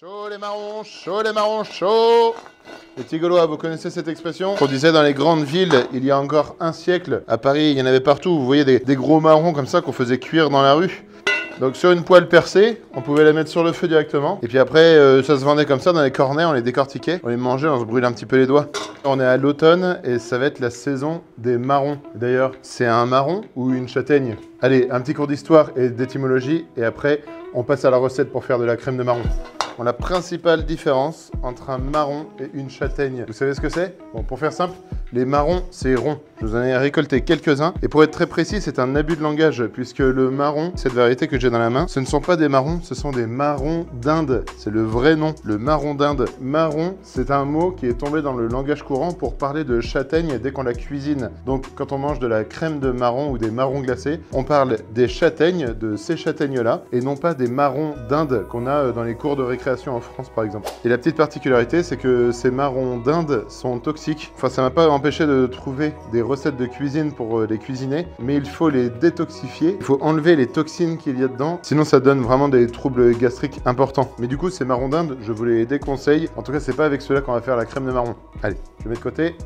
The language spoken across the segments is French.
Chaud les marrons, chaud les marrons, chaud. Les petits Gaulois, vous connaissez cette expression qu'on disait dans les grandes villes il y a encore un siècle. À Paris, il y en avait partout. Vous voyez des gros marrons comme ça qu'on faisait cuire dans la rue. Donc sur une poêle percée, on pouvait la mettre sur le feu directement. Et puis après, ça se vendait comme ça dans les cornets, on les décortiquait, on les mangeait, on se brûlait un petit peu les doigts. On est à l'automne et ça va être la saison des marrons. D'ailleurs, c'est un marron ou une châtaigne? Allez, un petit cours d'histoire et d'étymologie et après, on passe à la recette pour faire de la crème de marron. Bon, la principale différence entre un marron et une châtaigne, vous savez ce que c'est? Bon, pour faire simple, les marrons, c'est rond. Je vous en ai récolté quelques-uns. Et pour être très précis, c'est un abus de langage, puisque le marron, cette variété que j'ai dans la main, ce ne sont pas des marrons, ce sont des marrons d'Inde. C'est le vrai nom, le marron d'Inde. Marron, c'est un mot qui est tombé dans le langage courant pour parler de châtaigne dès qu'on la cuisine. Donc, quand on mange de la crème de marron ou des marrons glacés, on parle des châtaignes, de ces châtaignes-là, et non pas des marrons d'Inde qu'on a dans les cours de récréation en France, par exemple. Et la petite particularité, c'est que ces marrons d'Inde sont toxiques. Enfin, ça m'a pas empêché de trouver des recettes de cuisine pour les cuisiner, mais il faut les détoxifier, il faut enlever les toxines qu'il y a dedans, sinon ça donne vraiment des troubles gastriques importants. Mais du coup, ces marrons d'Inde, je vous les déconseille. En tout cas, c'est pas avec ceux-là qu'on va faire la crème de marron. Allez, je mets de côté.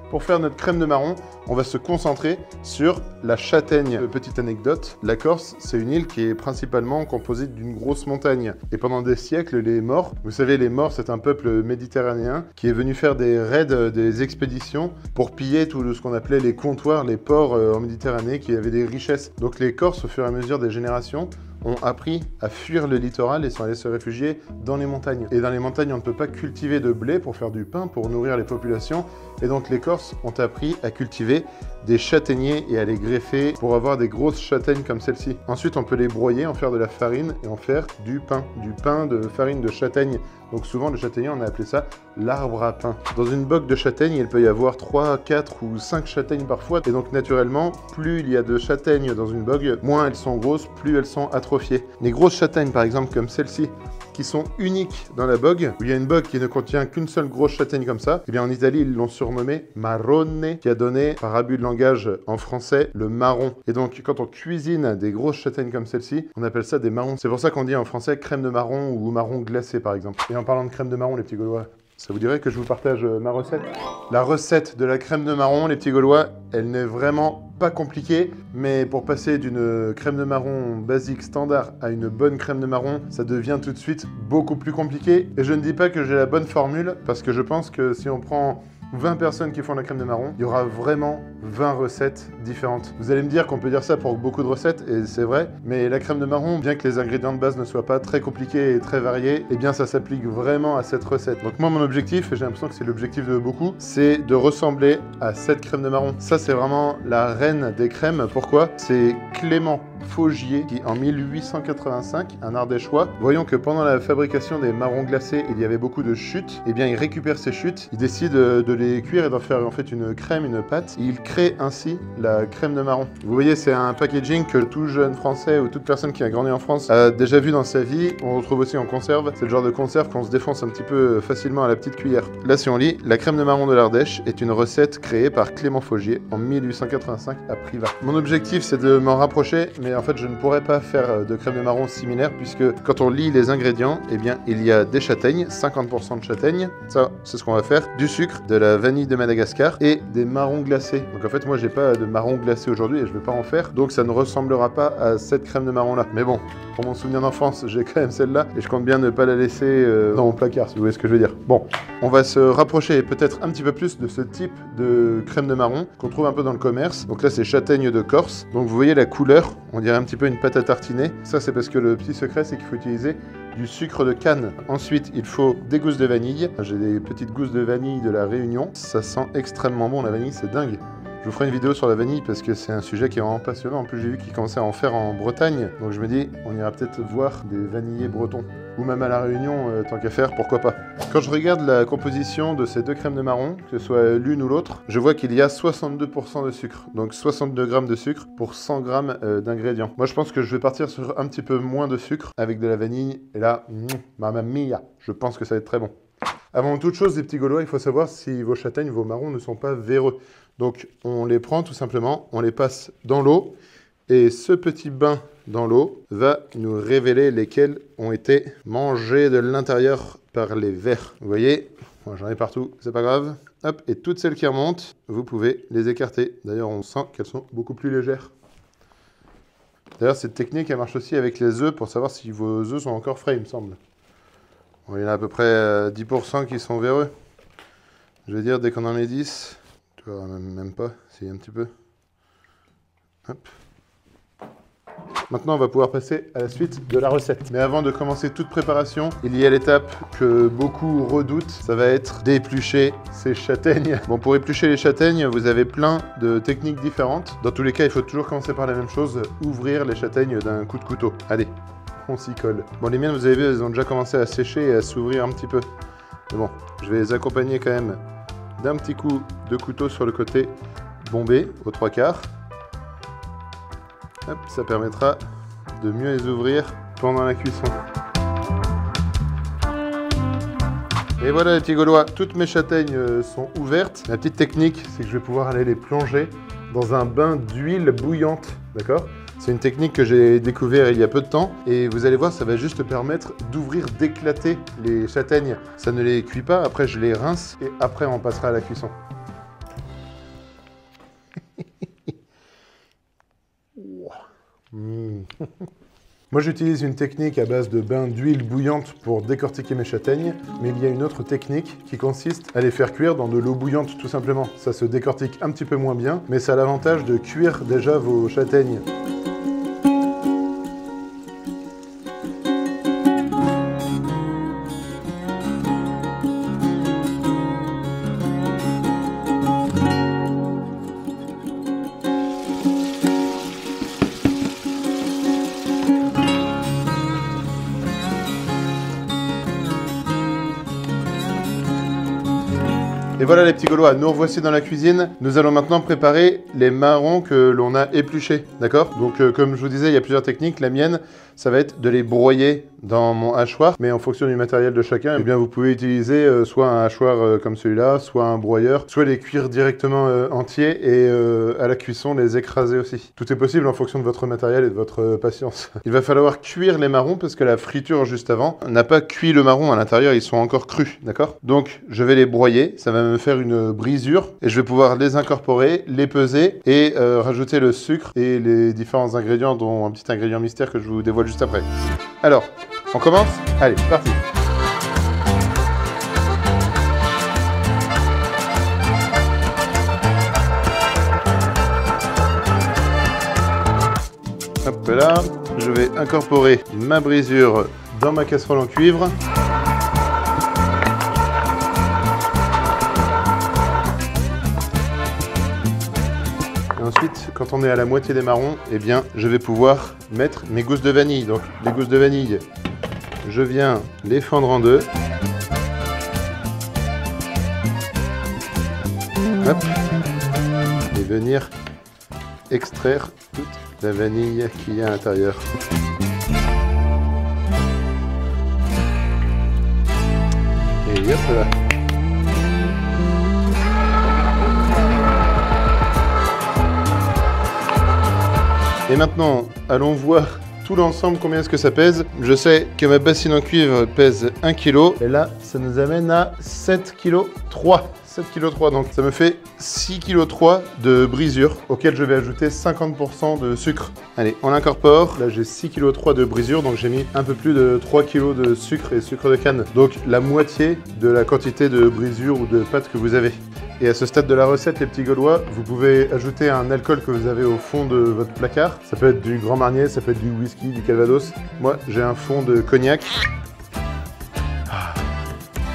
Pour faire notre crème de marron, on va se concentrer sur la châtaigne. Petite anecdote, la Corse, c'est une île qui est principalement composée d'une grosse montagne. Et pendant des siècles, les Maures, vous savez, les Maures, c'est un peuple méditerranéen qui est venu faire des raids, des expéditions pour piller tout ce qu'on appelait les comptoirs, les ports en Méditerranée qui avaient des richesses. Donc les Corses, au fur et à mesure des générations, ont appris à fuir le littoral et sont allés se réfugier dans les montagnes. Et dans les montagnes, on ne peut pas cultiver de blé pour faire du pain, pour nourrir les populations. Et donc les Corses ont appris à cultiver des châtaigniers et à les greffer pour avoir des grosses châtaignes comme celle-ci. Ensuite, on peut les broyer, en faire de la farine et en faire du pain de farine de châtaigne. Donc souvent, le châtaignier, on a appelé ça l'arbre à pain. Dans une bogue de châtaigne, il peut y avoir 3, 4 ou 5 châtaignes parfois. Et donc naturellement, plus il y a de châtaignes dans une bogue, moins elles sont grosses, plus elles sont atrophiées. Les grosses châtaignes, par exemple, comme celle-ci, qui sont uniques dans la bogue, où il y a une bogue qui ne contient qu'une seule grosse châtaigne comme ça, et bien en Italie, ils l'ont surnommé marrone, qui a donné, par abus de langage en français, le marron. Et donc, quand on cuisine des grosses châtaignes comme celle-ci, on appelle ça des marrons. C'est pour ça qu'on dit en français crème de marron ou marron glacé, par exemple. Et en parlant de crème de marron, les petits Gaulois, ça vous dirait que je vous partage ma recette? La recette de la crème de marron, les petits Gaulois, elle n'est vraiment pas compliquée, mais pour passer d'une crème de marron basique standard à une bonne crème de marron, ça devient tout de suite beaucoup plus compliqué. Et je ne dis pas que j'ai la bonne formule, parce que je pense que si on prend 20 personnes qui font la crème de marron, il y aura vraiment 20 recettes différentes. Vous allez me dire qu'on peut dire ça pour beaucoup de recettes, et c'est vrai, mais la crème de marron, bien que les ingrédients de base ne soient pas très compliqués et très variés, eh bien ça s'applique vraiment à cette recette. Donc moi, mon objectif, et j'ai l'impression que c'est l'objectif de beaucoup, c'est de ressembler à cette crème de marron. Ça, c'est vraiment la reine des crèmes. Pourquoi? C'est Clément Faugier qui, en 1885, un Ardéchois, voyons que pendant la fabrication des marrons glacés, il y avait beaucoup de chutes, et bien il récupère ces chutes, il décide de les cuire et d'en faire en fait une crème, une pâte, et il crée ainsi la crème de marron. Vous voyez, c'est un packaging que tout jeune français ou toute personne qui a grandi en France a déjà vu dans sa vie. On retrouve aussi en conserve, c'est le genre de conserve qu'on se défonce un petit peu facilement à la petite cuillère. Là, si on lit, la crème de marron de l'Ardèche est une recette créée par Clément Faugier en 1885 à Privas. Mon objectif, c'est de m'en rapprocher, mais en fait, je ne pourrais pas faire de crème de marron similaire puisque quand on lit les ingrédients, eh bien, il y a des châtaignes, 50% de châtaignes, ça, c'est ce qu'on va faire, du sucre, de la vanille de Madagascar et des marrons glacés. Donc en fait, moi, j'ai pas de marron glacé aujourd'hui et je vais pas en faire, donc ça ne ressemblera pas à cette crème de marron là. Mais bon, pour mon souvenir d'enfance, j'ai quand même celle-là et je compte bien ne pas la laisser dans mon placard, si vous voyez ce que je veux dire. Bon, on va se rapprocher peut-être un petit peu plus de ce type de crème de marron qu'on trouve un peu dans le commerce. Donc là, c'est châtaigne de Corse. Donc vous voyez la couleur, on dirait un petit peu une pâte à tartiner. Ça, c'est parce que le petit secret, c'est qu'il faut utiliser du sucre de canne. Ensuite, il faut des gousses de vanille. J'ai des petites gousses de vanille de la Réunion. Ça sent extrêmement bon, la vanille, c'est dingue. Je vous ferai une vidéo sur la vanille parce que c'est un sujet qui est vraiment passionnant. En plus, j'ai vu qu'ils commençaient à en faire en Bretagne. Donc je me dis, on ira peut-être voir des vanillés bretons. Ou même à la Réunion, tant qu'à faire, pourquoi pas. Quand je regarde la composition de ces deux crèmes de marron, que ce soit l'une ou l'autre, je vois qu'il y a 62% de sucre. Donc 62 grammes de sucre pour 100 grammes d'ingrédients. Moi, je pense que je vais partir sur un petit peu moins de sucre avec de la vanille. Et là, mamma mia, je pense que ça va être très bon. Avant toute chose, les petits Gaulois, il faut savoir si vos châtaignes, vos marrons ne sont pas véreux. Donc, on les prend tout simplement, on les passe dans l'eau. Et ce petit bain dans l'eau va nous révéler lesquels ont été mangés de l'intérieur par les vers. Vous voyez, moi j'en ai partout, c'est pas grave. Hop, et toutes celles qui remontent, vous pouvez les écarter. D'ailleurs, on sent qu'elles sont beaucoup plus légères. D'ailleurs, cette technique, elle marche aussi avec les œufs pour savoir si vos œufs sont encore frais, il me semble. Bon, il y en a à peu près 10% qui sont véreux. Je veux dire, dès qu'on en est 10, tu vois, même pas, si un petit peu. Hop. Maintenant, on va pouvoir passer à la suite de la recette. Mais avant de commencer toute préparation, il y a l'étape que beaucoup redoutent. Ça va être d'éplucher ces châtaignes. Bon, pour éplucher les châtaignes, vous avez plein de techniques différentes. Dans tous les cas, il faut toujours commencer par la même chose, ouvrir les châtaignes d'un coup de couteau. Allez, on s'y colle. Bon, les miennes, vous avez vu, elles ont déjà commencé à sécher et à s'ouvrir un petit peu. Mais bon, je vais les accompagner quand même d'un petit coup de couteau sur le côté bombé, aux 3/4. Hop, ça permettra de mieux les ouvrir pendant la cuisson. Et voilà les petits Gaulois, toutes mes châtaignes sont ouvertes. La petite technique, c'est que je vais pouvoir aller les plonger dans un bain d'huile bouillante, d'accord? C'est une technique que j'ai découvert il y a peu de temps et vous allez voir, ça va juste permettre d'ouvrir, d'éclater les châtaignes. Ça ne les cuit pas, après je les rince et après on passera à la cuisson. Moi j'utilise une technique à base de bain d'huile bouillante pour décortiquer mes châtaignes, mais il y a une autre technique qui consiste à les faire cuire dans de l'eau bouillante tout simplement. Ça se décortique un petit peu moins bien, mais ça a l'avantage de cuire déjà vos châtaignes. Et voilà les petits Gaulois, nous revoici dans la cuisine. Nous allons maintenant préparer les marrons que l'on a épluchés, d'accord? Donc comme je vous disais, il y a plusieurs techniques. La mienne, ça va être de les broyer dans mon hachoir, mais en fonction du matériel de chacun, eh bien vous pouvez utiliser soit un hachoir comme celui-là, soit un broyeur, soit les cuire directement entiers et à la cuisson les écraser aussi. Tout est possible en fonction de votre matériel et de votre patience. Il va falloir cuire les marrons parce que la friture juste avant n'a pas cuit le marron à l'intérieur, ils sont encore crus, d'accord? Donc je vais les broyer, ça va me faire une brisure et je vais pouvoir les incorporer, les peser et rajouter le sucre et les différents ingrédients, dont un petit ingrédient mystère que je vous dévoile juste après. Alors, on commence? Allez, parti! Hop là, je vais incorporer ma brisure dans ma casserole en cuivre. Ensuite, quand on est à la moitié des marrons, eh bien, je vais pouvoir mettre mes gousses de vanille. Donc, les gousses de vanille, je viens les fendre en deux. Hop. Et venir extraire toute la vanille qu'il y a à l'intérieur. Et hop là. Et maintenant, allons voir tout l'ensemble, combien est-ce que ça pèse. Je sais que ma bassine en cuivre pèse 1 kg. Et là, ça nous amène à 7,3 kg. 7,3 kg, donc ça me fait 6,3 kg de brisure, auquel je vais ajouter 50% de sucre. Allez, on l'incorpore. Là, j'ai 6,3 kg de brisure, donc j'ai mis un peu plus de 3 kg de sucre et sucre de canne. Donc la moitié de la quantité de brisure ou de pâte que vous avez. Et à ce stade de la recette, les petits Gaulois, vous pouvez ajouter un alcool que vous avez au fond de votre placard. Ça peut être du Grand Marnier, ça peut être du whisky, du Calvados. Moi, j'ai un fond de cognac.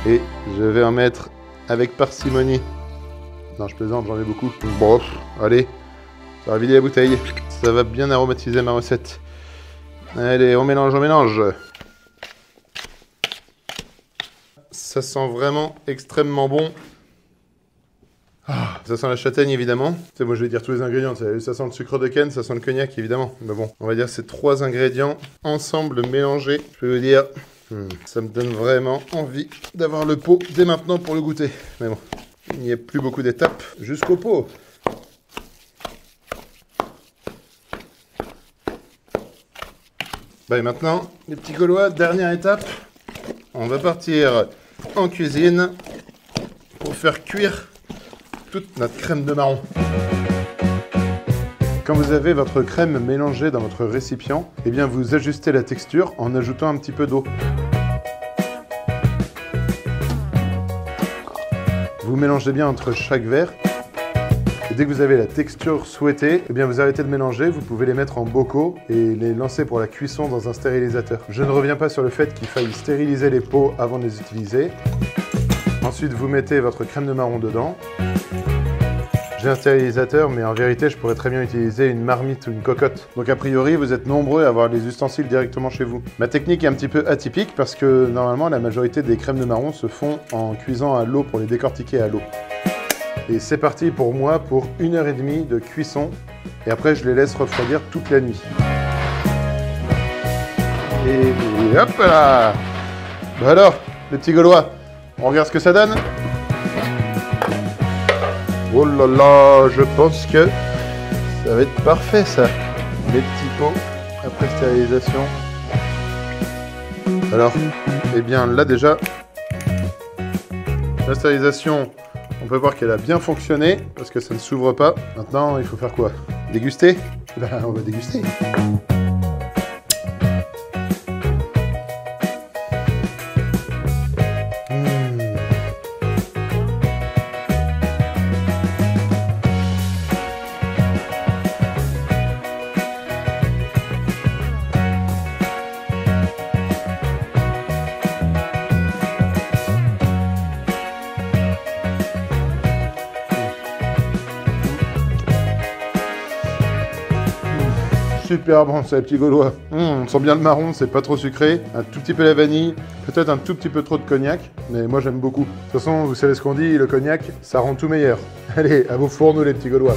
Et je vais en mettre avec parcimonie. Non, je plaisante, j'en ai beaucoup. Bon, allez, ça va vider la bouteille. Ça va bien aromatiser ma recette. Allez, on mélange, on mélange. Ça sent vraiment extrêmement bon. Ça sent la châtaigne évidemment. C'est moi je vais dire tous les ingrédients. Ça sent le sucre de canne, ça sent le cognac évidemment. Mais bon, on va dire ces trois ingrédients ensemble mélangés. Je vais vous dire, ça me donne vraiment envie d'avoir le pot dès maintenant pour le goûter. Mais bon, il n'y a plus beaucoup d'étapes jusqu'au pot. Bah et maintenant, les petits Gaulois, dernière étape. On va partir en cuisine pour faire cuire toute notre crème de marron. Quand vous avez votre crème mélangée dans votre récipient, eh bien vous ajustez la texture en ajoutant un petit peu d'eau. Vous mélangez bien entre chaque verre. Et dès que vous avez la texture souhaitée, eh bien vous arrêtez de mélanger, vous pouvez les mettre en bocaux et les lancer pour la cuisson dans un stérilisateur. Je ne reviens pas sur le fait qu'il faille stériliser les pots avant de les utiliser. Ensuite, vous mettez votre crème de marron dedans. J'ai un stérilisateur, mais en vérité, je pourrais très bien utiliser une marmite ou une cocotte. Donc a priori, vous êtes nombreux à avoir les ustensiles directement chez vous. Ma technique est un petit peu atypique parce que normalement, la majorité des crèmes de marron se font en cuisant à l'eau pour les décortiquer à l'eau. Et c'est parti pour moi pour 1h30 de cuisson. Et après, je les laisse refroidir toute la nuit. Et hop là! Bah alors, les petits Gaulois, on regarde ce que ça donne? Oh là là, je pense que ça va être parfait ça. Les petits pots après stérilisation. Alors, eh bien là déjà, la stérilisation, on peut voir qu'elle a bien fonctionné parce que ça ne s'ouvre pas. Maintenant, il faut faire quoi? Déguster? Ben, on va déguster. Super bon, c'est les petits Gaulois. On sent bien le marron, c'est pas trop sucré. Un tout petit peu la vanille, peut-être un tout petit peu trop de cognac, mais moi j'aime beaucoup. De toute façon, vous savez ce qu'on dit, le cognac, ça rend tout meilleur. Allez, à vos fourneaux les petits Gaulois.